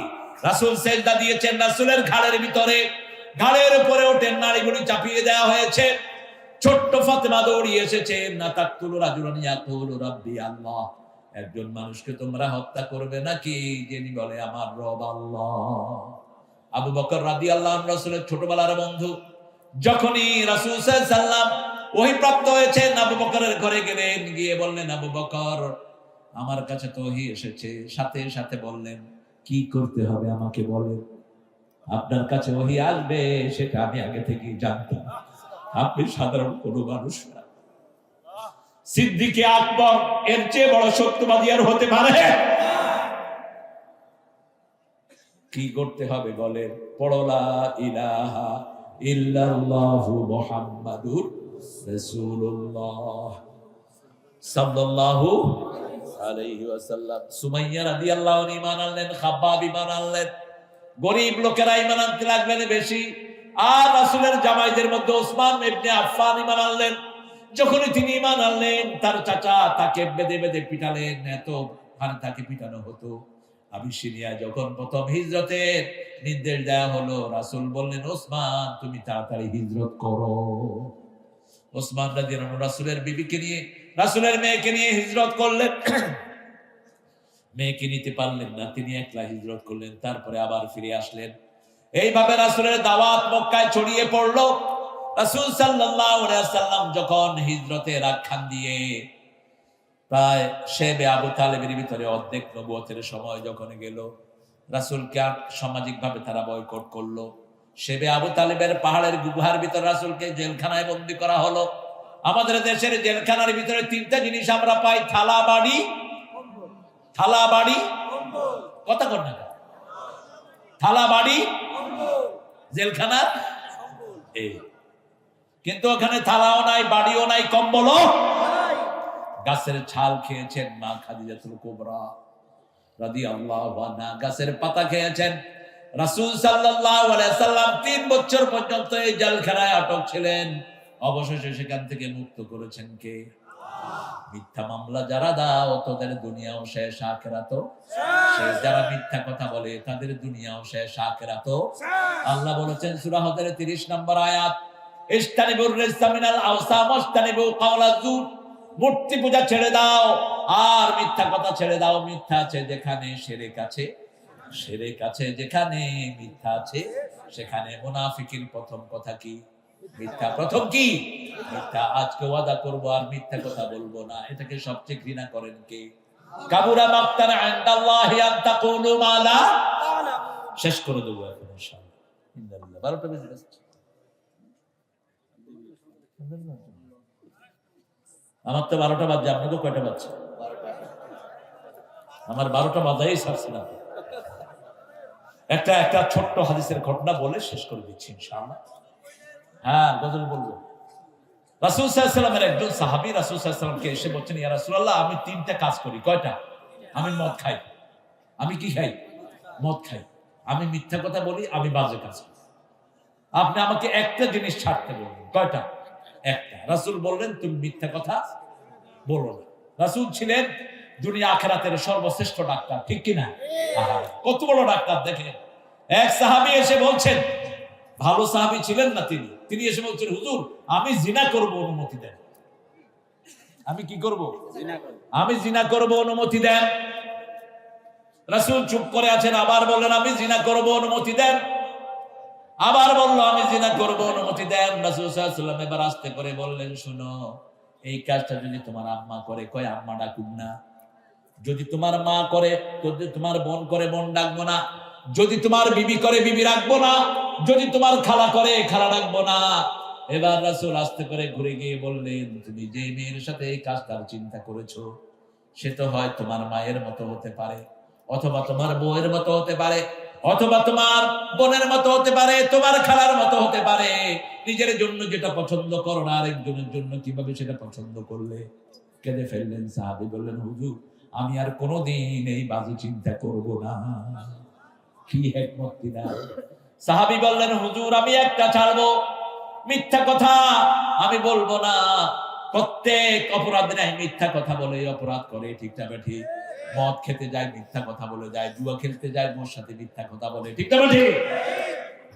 A: রাসূল সেজদা দিয়েছেন, রাসূলের ঘাড়ের ভিতরে, ঘাড়ের উপরে ওঠেন, নাড়িভুড়ি চাপিয়ে দেওয়া হয়েছে। ছোট্ট ফাতেমা দৌড়িয়ে এসেছেন, না তাকতুলু রাজুলান ইয়াকুলু রাব্বি আল্লাহ, একজন মানুষকে তোমরা হত্যা করবে নাকি যিনি বলে আমার রব আল্লাহ। আবু বকর রাদিয়াল্লাহু আনহু রাসূলের ছোটবেলার বন্ধু। যখনই রাসূল সাল্লাল্লাহু আলাইহি ওয়াসাল্লাম ওহী প্রাপ্ত হয়েছেন, আবু বকরের ঘরে গেলেন, গিয়ে বললেন, আবু বকর আমার কাছে তো ওহী এসেছে। সাথে সাথে বললেন, কি করতে হবে আমাকে বলেন। আপনার কাছে ওহী আসবে সেটা আমি আগে থেকেই জানতাম। আপনি সাধারণ কোনো মানুষ না। সিদ্দিকে আকবর এর চেয়ে বড় সত্যবাদী আর হতে পারে? কি করতে হবে বলেন? পড়ো লা ইলাহা ইল্লাল্লাহু মুহাম্মাদুর রাসূলুল্লাহ সাল্লাল্লাহু আলাইহি ওয়াসাল্লাম। সুমাইয়া রাদিয়াল্লাহু আনহা ঈমান আনলেন, খাব্বাব ঈমান আনলেন। গরীব লোকেরা ঈমান আনতে লাগলেন বেশি। আর রাসূলের জামাইদের মধ্যে ওসমান ইবনে আফফান ঈমান আনলেন। যখনই তিনি ঈমান আনলেন, তার চাচা তাকে বেঁধে বেঁধে পিটালেন। এত ভাবে তাকে পিটানো হতো। আবিসিনিয়া যখন প্রথম হিজরতের নির্দেশ দেওয়া হলো, রাসূল বললেন, ওসমান তুমি তাড়াতাড়ি হিজরত করো। ওসমান রাদিয়াল্লাহু আনহু রাসূলের বিবিকে নিয়ে, রাসূলের মেয়েকে নিয়ে হিজরত করলেন। মেয়েকে নিতে পারলেন না, তিনি একলা হিজরত করলেন। তারপরে আবার ফিরে আসলেন। এইভাবে রাসূলের দাওয়াত মক্কায় ছড়িয়ে পড়লো। রাসূল সাল্লাল্লাহু আলাইহি ওয়াসাল্লাম যখন হিজরতের আখ্যান দিয়ে প্রায় শেবে আবু তালেবের ভিতরে অর্ধেক নবুয়তের সময় যখন গেল, রাসূলকে সামাজিক ভাবে তারা বয়কট করলো। শেবে আবু তালেবের পাহাড়ের গুহার ভিতরে রাসূলকে জেলখানায় বন্দী করা হলো। আমাদের দেশের জেলখানার ভিতরে 3টা জিনিস আমরা পাই, থালা বাড়ি, থালা বাড়ি, কথা কর না, থালা বাড়ি, জেলখানার এই। কিন্তু ওখানে থালাও নাই, বাড়িও নাই, কম্বলও গাছের ছাল খেয়েছেন মা খাদিজাতুল কুবরা রাদিয়াল্লাহু আনহা, গাছের পাতা খেয়েছেন। রাসূল সাল্লাল্লাহু আলাইহি ওয়াসাল্লাম 3 বছর পর্যন্ত এই জেলখানায় আটক ছিলেন। অবশেষে সেখান থেকে মুক্ত করেছেন কে? মিথ্যা মামলা যারা দাও তাদের দুনিয়াও শেষ, আখিরাতও শেষ। যারা মিথ্যা কথা বলে তাদের দুনিয়াও শেষ, আখিরাতও। আল্লাহ বলেছেন সূরা হজের 30 নম্বর আয়াত, ইসতানিবুর রিজসা মিনাল আওসাম ওয়াসতানিবু কাওলাজ যুর, মূর্তি পূজা ছেড়ে দাও আর মিথ্যা কথা ছেড়ে দাও। মিথ্যা আছে যেখানে শিরক আছে, শিরক আছে যেখানে মিথ্যা আছে সেখানে। মুনাফিকের প্রথম কথা কি? মিথ্যা। প্রথম কি? মিথ্যা। আজকে ওয়াদা করব আর মিথ্যা কথা বলবো না, এটাকে সবচেয়ে ঘৃণা করেন কে? কাবুরা মাকতান ইনদাল্লাহি আন তাকুলু মা লা তা'লামুন। শেষ করে দেব এখন ইনশাআল্লাহ। ইন্নাল্লাহ 12টা বেজে গেছে। আমার তো 12টা বাজে, আপনাদের কয়টা বাজছে? আমার 12টা বাজাই ছাড়ছে না। একটা ছোট্ট হাদিসের ঘটনা বলে শেষ করে দিচ্ছি ইনশাআল্লাহ। হ্যাঁ, গজল বলবো। রাসূল সাল্লাল্লাহু আলাইহি ওয়াসাল্লামের একজন সাহাবী রাসূল সাল্লাল্লাহু আলাইহি ওয়াসাল্লামকে এসে বলছেন, ইয়া রাসূলুল্লাহ, আমি 3টা কাজ করি। কয়টা? আমি মদ খাই। আমি কি খাই? মদ খাই। আমি মিথ্যা কথা বলি, আমি বাজে কাজ করি। আপনি আমাকে একটা জিনিস ছাড়তে বলবেন। কয়টা? একটা। রাসূল বললেন, তুমি মিথ্যা কথা বলো না। রাসূল ছিলেন দুনিয়া আখিরাতের সর্বশ্রেষ্ঠ ডাক্তার, ঠিক কি না? কত বড় ডাক্তার দেখেন। এক সাহাবী এসে বলছেন, ভালো সাহাবী ছিলেন না তিনি এসে বলছেন, হুজুর, আমি জিনা করব, অনুমতি দেন। আমি কি করব? আমি জিনা করব, অনুমতি দেন। রাসূল চুপ করে আছেন, আবার বললেন, আমি জিনা করব, অনুমতি দেন। আবার বলল, আমি জিনা করব, অনুমতি দেন। রাসূল সাল্লাল্লাহু আলাইহি ওয়াসাল্লাম এবার আস্তে করে বললেন, শুনো, এই কাজটা যদি তোমার আম্মা করে, কয় আম্মা ডাকুন না। যদি তোমার মা করে, যদি তোমার বোন করে, বোন ডাকবো না। যদি তোমার বিবি করে, বিবি রাখবো না। যদি তোমার খালা করে, খালা রাখবো না। এবার রাসূল আস্তে করে ঘুরে গিয়ে বললেন, তুমি যে মেয়ের সাথে এই কাজটার চিন্তা করেছো, সে তো হয় তোমার মায়ের মতো হতে পারে, অথবা তোমার বউয়ের মতো হতে পারে, অথবা তোমার বোনের মতো হতে পারে, তোমার খালার মতো হতে পারে। নিজের জন্য যেটা পছন্দ করো না, আরেকজনের জন্য কিভাবে সেটা পছন্দ করলে? কেঁদে ফেললেন। সাহাবী বললেন, হুজুর, আমি আর কোনোদিন এই বাজে চিন্তা করব না। কি হিকমত তিনার! সাহাবী বললেন, হুজুর, আমি একটা ছাড়বো, মিথ্যা কথা আমি বলবো না। প্রত্যেক অপরাধ নাই মিথ্যা কথা বলে অপরাধ করে, ঠিক না ঠিক? মদ খেতে যায়, মিথ্যা কথা বলে যায়। জুয়া খেলতে যায়, মোর সাথে মিথ্যা কথা বলে, ঠিক না ঠিক?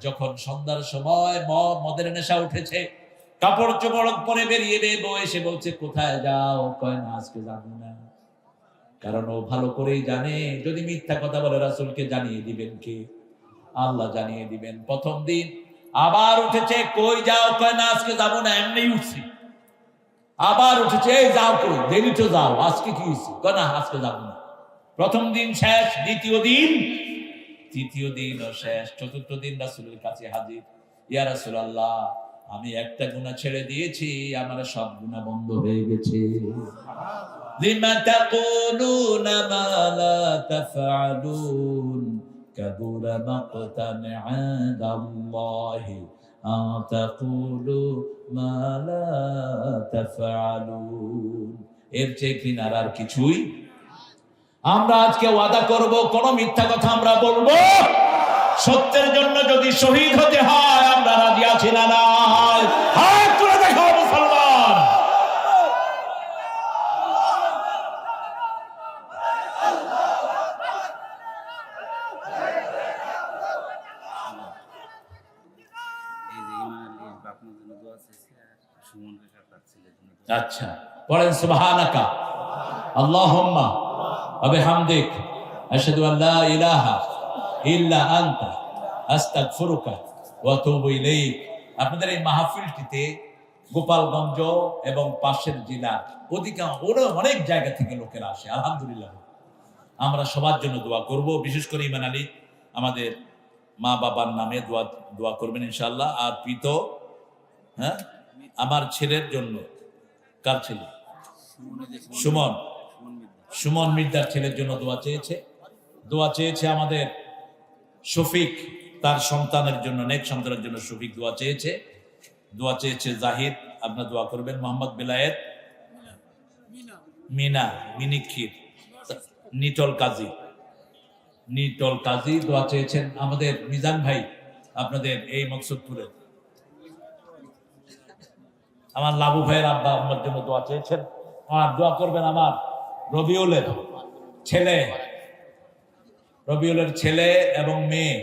A: যখন সন্ধ্যার সময় মদের নেশা উঠেছে, কাপড় চোপড় পরে বেরিয়ে বউ এসে বলছে, কোথায় যাও? কয় না, আজকে যাবো না। কারণ ও ভালো করেই জানে, যদি মিথ্যা কথা বলে রাসূলকে জানিয়ে দিবেন কে? আল্লাহ জানিয়ে দিবেন। প্রথম দিন আবার উঠেছে, কই যাও? কয় না, আজকে যাবো না, এমনি উঠছি। আবার উঠেছে, এই যাও কই? দেরি তো যাও, আজকে কি হয়েছে? কয় না, আজকে যাবো না। প্রথম দিন শেষ, দ্বিতীয় দিন, তৃতীয় দিনও শেষ, চতুর্থ দিন রাসূলের কাছে হাজির। ইয়া রাসূলুল্লাহ, আমি একটা গুনাহ ছেড়ে দিয়েছি, আমার সব গুনাহ বন্ধ হয়ে গেছে। লিমা তাকুলুনা মা লা তাফআলুন কাবুরা মাকতান ইনদাল্লাহি আন তাকুলু মা লা তাফআলুন। এর চেয়ে ঘৃণার আর কিছুই। আমরা আজকে ওয়াদা করব, কোন মিথ্যা কথা আমরা বলবো। সত্যের জন্য যদি শহীদ হতে হয়, আমরা রাজি আছি না? নাই? হাত তুলে দেখাও মুসলমান। আচ্ছা, পড়েন, সুবহানাকা আল্লাহুম্মা ওয়া বিহামদিক আশহাদু আল লা ইলাহা ইল্লা আনতা আস্তাগফিরুকা ওয়া আতুবু ইলাইক। আপনাদের এই মাহফিলটিতে গোপালগঞ্জ এবং পাশের জেলা অনেক জায়গা থেকে লোকেরা আসে। আলহামদুলিল্লাহ, আমরা সবার জন্য দোয়া করব। বিশেষ করে ইমান আলী, আমাদের মা বাবার নামে দোয়া করবেন ইনশাআল্লাহ। আর পিত, হ্যাঁ, আমার ছেলের জন্য। কার ছেলে? সুমন মির্জার ছেলের জন্য দোয়া চেয়েছে আমাদের শফিক, তার সন্তানের জন্য, নেক সন্তানের জন্য শফিক দোয়া চেয়েছে জাহিদ, আপনার দোয়া করবেন। মোহাম্মদ বেলায়েত, মিনিক্ষীর, নিটল কাজী দোয়া চেয়েছেন। আমাদের মিজান ভাই, আপনাদের এই মকসুদপুরের আমার লাবু ভাইয়ের আব্বা আমার জন্য দোয়া চেয়েছেন। আর দোয়া করবেন আমার রবিউলের ছেলে এবং মেয়ে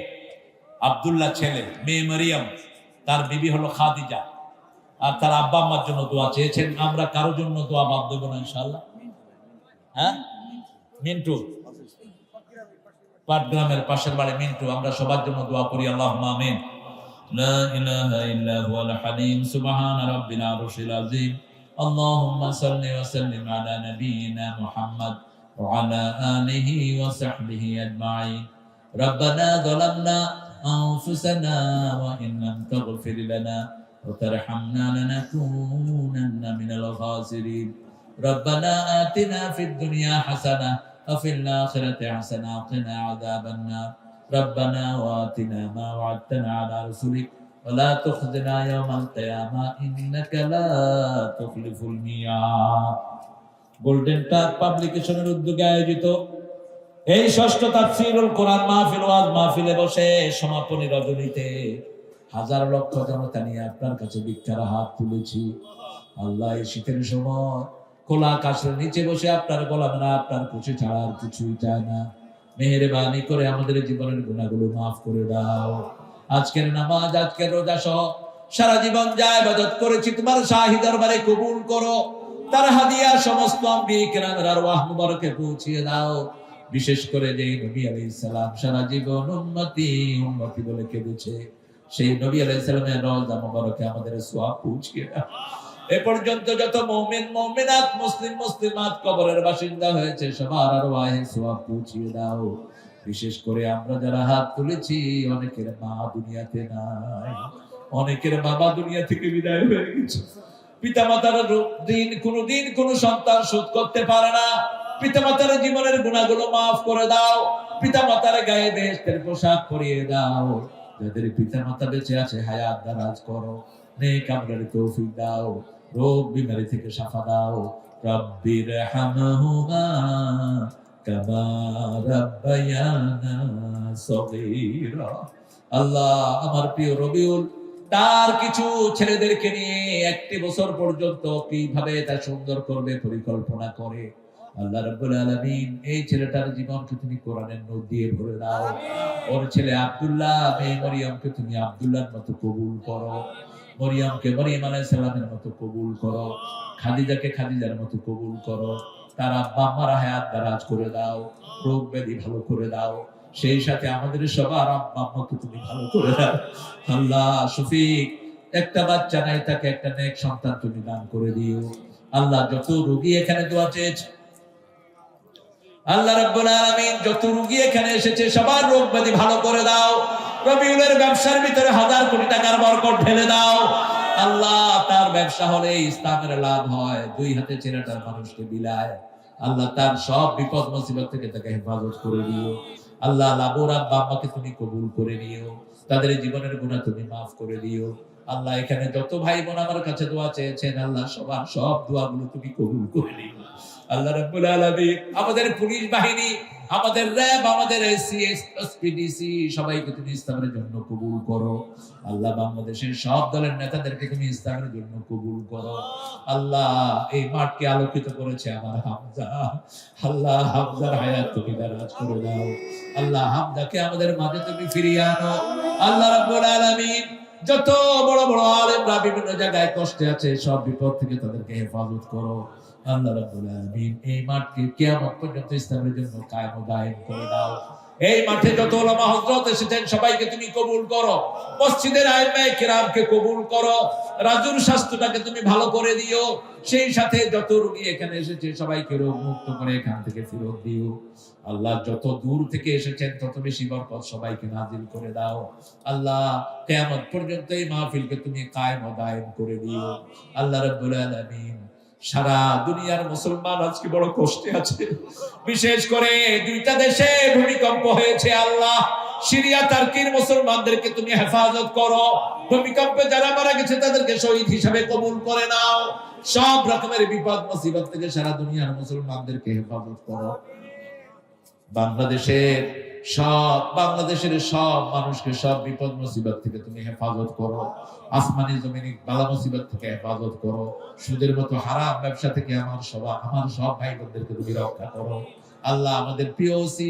A: আব্দুল্লাহ, মেয়ে মারিয়াম, তার বিবি হলো খাদিজা, আর তার আব্বা আম্মার জন্য দোয়া চেয়েছেন। আমরা কারো জন্য দোয়া বাদ দেব না ইনশাআল্লাহ। হ্যাঁ, মিন্টু, পাটগ্রামের পাশের বাড়ি মিন্টু, আমরা সবার জন্য দোয়া করি। আল্লাহুম্মা আমিন। لا إله إلا هو الحليم سبحان رب العرش العظيم اللهم صل وسلم على نبينا محمد وعلى آله وصحبه أجمعين ربنا ظلمنا أنفسنا وإن لم تغفر لنا وترحمنا لنكونن من الخاسرين ربنا آتنا في الدنيا حسنة وفي الآخرة حسنة وقنا عذاب النار ربنا وآتنا ما وعدتنا على رسلك ওয়ালা তুখজিনা ইয়াওমাল কিয়ামা ইন্নাকা লা তুখলিফুল মিয়াদ। গোল্ডেন টার পাবলিকেশনের উদ্যোগে আয়োজিত এই ষষ্ঠ তাফসীরুল কোরআন মাহফিল ওয়াজ মাহফিলে বসে সমাপনী রজনীতে হাজার লক্ষ জনতা নিয়ে আপনার কাছে ভিক্ষার হাত তুলেছি। আল্লাহ, এই শীতের সময় খোলা আকাশের নিচে বসে আপনার গোলামেরা আপনার খুশি ছাড়া আর কিছুই চায় না। মেহেরবানি করে আমাদের জীবনের গুনাহগুলো মাফ করে দাও। আজকের নামাজ, আজকের রোজা সহ সারা জীবন যা ইবাদত করেছি তোমার শাহী দরবারে কবুল করো। তার হাদিয়া সমস্ত আম্বিয়া কিরামের আরওয়াহ মুবারকে পৌঁছিয়ে দাও। বিশেষ করে যে নবী আলাইহিস সালাম সারা জীবন উম্মতি উম্মতি বলে কেঁদেছে, সেই নবী আলাইহিস সালামের রওজা মুবারকে আমাদের সওয়াব পৌঁছিয়ে দাও। এ পর্যন্ত যত মুমিন মুমিনাত মুসলিম মুসলিমাত কবরের বাসিন্দা হয়েছে সবার আরওয়াহে সওয়াব পৌঁছিয়ে দাও। বিশেষ করে আমরা যারা হাত তুলেছি, অনেকের মা দুনিয়াতে নাই, অনেকের বাবা দুনিয়া থেকে বিদায় হয়ে গেছে। পিতামাতার দিন কোনদিন কোন সন্তান শোধ করতে পারে না। পিতামাতার জীবনের গুনাহগুলো মাফ করে দাও। পিতামাতার গায়ে বেহেশতের পোশাক পরিয়ে দাও। যাদের পিতামাতা বেঁচে আছে হায়াত দারাজ করো, নেক আমলের তৌফিক দাও, রোগ বিমারি থেকে শাফা দাও। রব্বির হামহুমা কামা রাব্বায়ানা সগীরা। আল্লাহ, আমার প্রিয় রবিউল তার কিছু ছেলেদেরকে নিয়ে 1 বছর পর্যন্ত কিভাবে তা সুন্দর করবে পরিকল্পনা করে। আল্লাহ রাব্বুল আলামিন এই ছেলেটার জীবনকে তুমি কোরআনের নূর দিয়ে ভরে দাও। ওর ছেলে আব্দুল্লাহ, মেয়ে মরিয়মকে তুমি আব্দুল্লাহর মতো কবুল করো, মরিয়মকে মরিয়ম আলাইহিস সালামের মতো কবুল করো, খাদিজাকে খাদিজার মতো কবুল করো। তার আব্বা আম্মার হায়াত দারাজ করে দাও, রোগ ব্যাধি ভালো করে দাও। সেই সাথে আমাদের সবার আব্বা আম্মাকে তুমি ভালো করে দাও। আল্লাহ, শফিক একটা বাচ্চা নাই, তাকে একটা নেক সন্তান তুমি দান করে দিও। আল্লাহ, যত রোগী এখানে দোয়া চেয়েছে, আল্লাহ রাব্বুল আলামিন যত রোগী এখানে এসেছে সবার রোগ ব্যাধি ভালো করে দাও। রবিউলের ব্যবসার ভিতরে 1000 কোটি টাকার বরকত ঢেলে দাও। আল্লাহ, তার ব্যবসা হলে ইসলামের লাভ হয়, 2 হাতে ছেলেটার মানুষকে বিলায়। আল্লাহ, তার সব বিপদ মুসিবত থেকে তাকে হেফাজত করে দিও। আল্লাহ, লাবুর আব্বা আম্মাকে তুমি কবুল করে নিও, তাদের জীবনের গুনাহ তুমি মাফ করে দিও। আল্লাহ, এখানে যত ভাই বোন আমার কাছে দোয়া চেয়েছেন, আল্লাহ সবার সব দোয়াগুলো তুমি কবুল করে নিও। আল্লাহ রাব্বুল আলামিন আমাদের পুলিশ বাহিনী, আমাদের র‍্যাব, আমাদের এসসিএস, এসপিডিসি সবাইকে তুমি ইসলামের জন্য কবুল করো। আল্লাহ, বাংলাদেশের সব দলের নেতাদেরকে তুমি ইসলামের জন্য কবুল করো। আল্লাহ, এই মাঠকে আলোকিত করেছে আমার হামজা। আল্লাহ, হামজার হায়াত তুমি দারাজ করে দাও। আল্লাহ, হামজাকে আমাদের মাঝে তুমি ফিরিয়ে আনো। আল্লাহ রাব্বুল আলামিন যত বড় বড় আলেমরা বিভিন্ন জায়গায় কষ্টে আছে, সব বিপদ থেকে তাদেরকে হেফাজত করো। আল্লাহ রাব্বুল আলামিন এই মাঠকে কিয়ামত পর্যন্ত ইসলামের জন্য কায়েম ও দায়েম করে দাও। এই মাঠে যত উলামা হযরত এসেছেন সবাইকে তুমি কবুল করো। মসজিদের আইমায়ে কিরামকে কবুল করো। রাজুর স্বাস্থ্যটাকে তুমি ভালো করে দিও। সেই সাথে যত রোগী এখানে এসেছে সবাইকে রোগ মুক্ত করে এখান থেকে ফেরত দিও। আল্লাহ, যত দূর থেকে এসেছেন তত বেশি বরকত সবাইকে নাজিল করে দাও। আল্লাহ, কিয়ামত পর্যন্ত এই মাহফিলকে তুমি কায়েম ও দায়েম করে দিও। আল্লাহ রাব্বুল আলামিন সারা দুনিয়ার মুসলমান আজকে বড় কষ্টে আছে। বিশেষ করে 2টা দেশে ভূমিকম্প হয়েছে। আল্লাহ, সিরিয়া টার্কির মুসলমানদেরকে তুমি হেফাজত করো। ভূমিকম্পে যারা মারা গেছে তাদেরকে শহীদ হিসেবে কবুল করে নাও। সব রকমের বিপদ মুসিবত থেকে সারা দুনিয়ার মুসলমানদেরকে হেফাজত করো। বাংলাদেশের সব মানুষকে সব বিপদ মুসিবত থেকে তুমি হেফাজত করো। আসমানি জমিনি বালা মুসিবত থেকে হেফাজত করো। সুদের মতো হারাম ব্যবসা থেকে আমার সব ভাই বোনদেরকে তুমি রক্ষা করো। আল্লাহ, আমাদের প্রিয় ওসি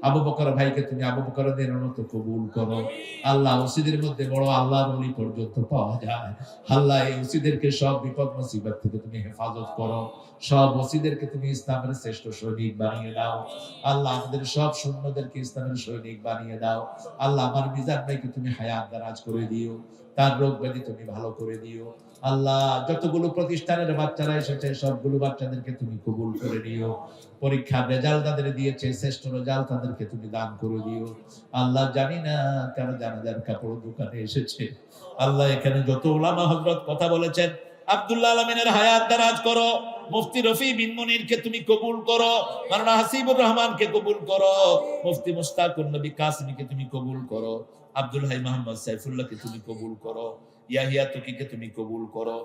A: আবু বকর ভাইকে তুমি আবু বকরদের মতো কবুল করো। আল্লাহ, ওসিদের মধ্যে বড় আল্লাহর ওলি পর্যন্ত পাওয়া যায়। আল্লাহ, এই ওসিদেরকে সব বিপদ মুসিবত থেকে তুমি হেফাজত করো। সব ওসিদেরকে তুমি ইসলামের শ্রেষ্ঠ সৈনিক বানিয়ে দাও। আল্লাহ, আমাদের সব সৈন্যদেরকে ইসলামের সৈনিক বানিয়ে দাও। আল্লাহ, আমার মিজান ভাইকে তুমি হায়াত দারাজ করে দিও, তার রোগ ব্যাধি তুমি ভালো করে দিও। আল্লাহ, যতগুলো প্রতিষ্ঠানের বাচ্চারা এসেছে সবগুলো বাচ্চাদেরকে তুমি কবুল করে নিও। পরীক্ষার রেজাল্ট তাদের দিয়েছে, শ্রেষ্ঠ রেজাল্ট তাদেরকে তুমি দান করে দিও। আল্লাহ, জানি না কারো জানাজার কাপড় দোকানে এসেছে। আল্লাহ, এখানে যত উলামা হযরত কথা বলেছেন আব্দুল্লাহ আলমিনের হায়াত দারাজ করো, মুফতি রফি বিন মুনিরকে তুমি কবুল করো, মাওলানা হাসিবুর রহমানকে কবুল করো, মুফতি মুশতাকুন নবী কাসিমীকে তুমি কবুল করো, আব্দুল হাই মোহাম্মদ সাইফুল্লাহকে তুমি কবুল করো, ইয়াহিয়া তুকিকে তুমি কবুল করো,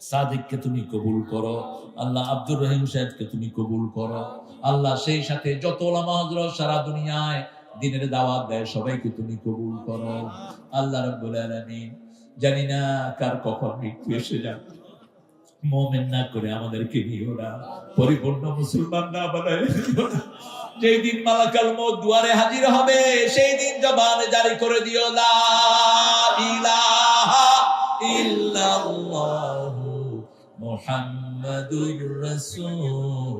A: সাদিককে তুমি কবুল করো, আল্লাহ আব্দুর রহিম সাহেবকে তুমি কবুল করো, আল্লাহ সেই সাথে যত ওলামা হযরত সারা দুনিয়ায় দ্বীনের দাওয়াত দেয় সবাইকে তুমি কবুল করো। আল্লাহ রাব্বুল আলামিন, জানি না কার কখন মৃত্যু এসে যাবে, মুমিন না করে আমাদেরকে নিও না, পরিপূর্ণ মুসলমান না বানায় দিও না। যেই দিন মালাকাল মউত দুয়ারে হাজির হবে সেই দিন জবানে জারি করে দিও লা ইলাহা ইল্লাল্লাহু মুহাম্মাদুর রাসূলুল্লাহ।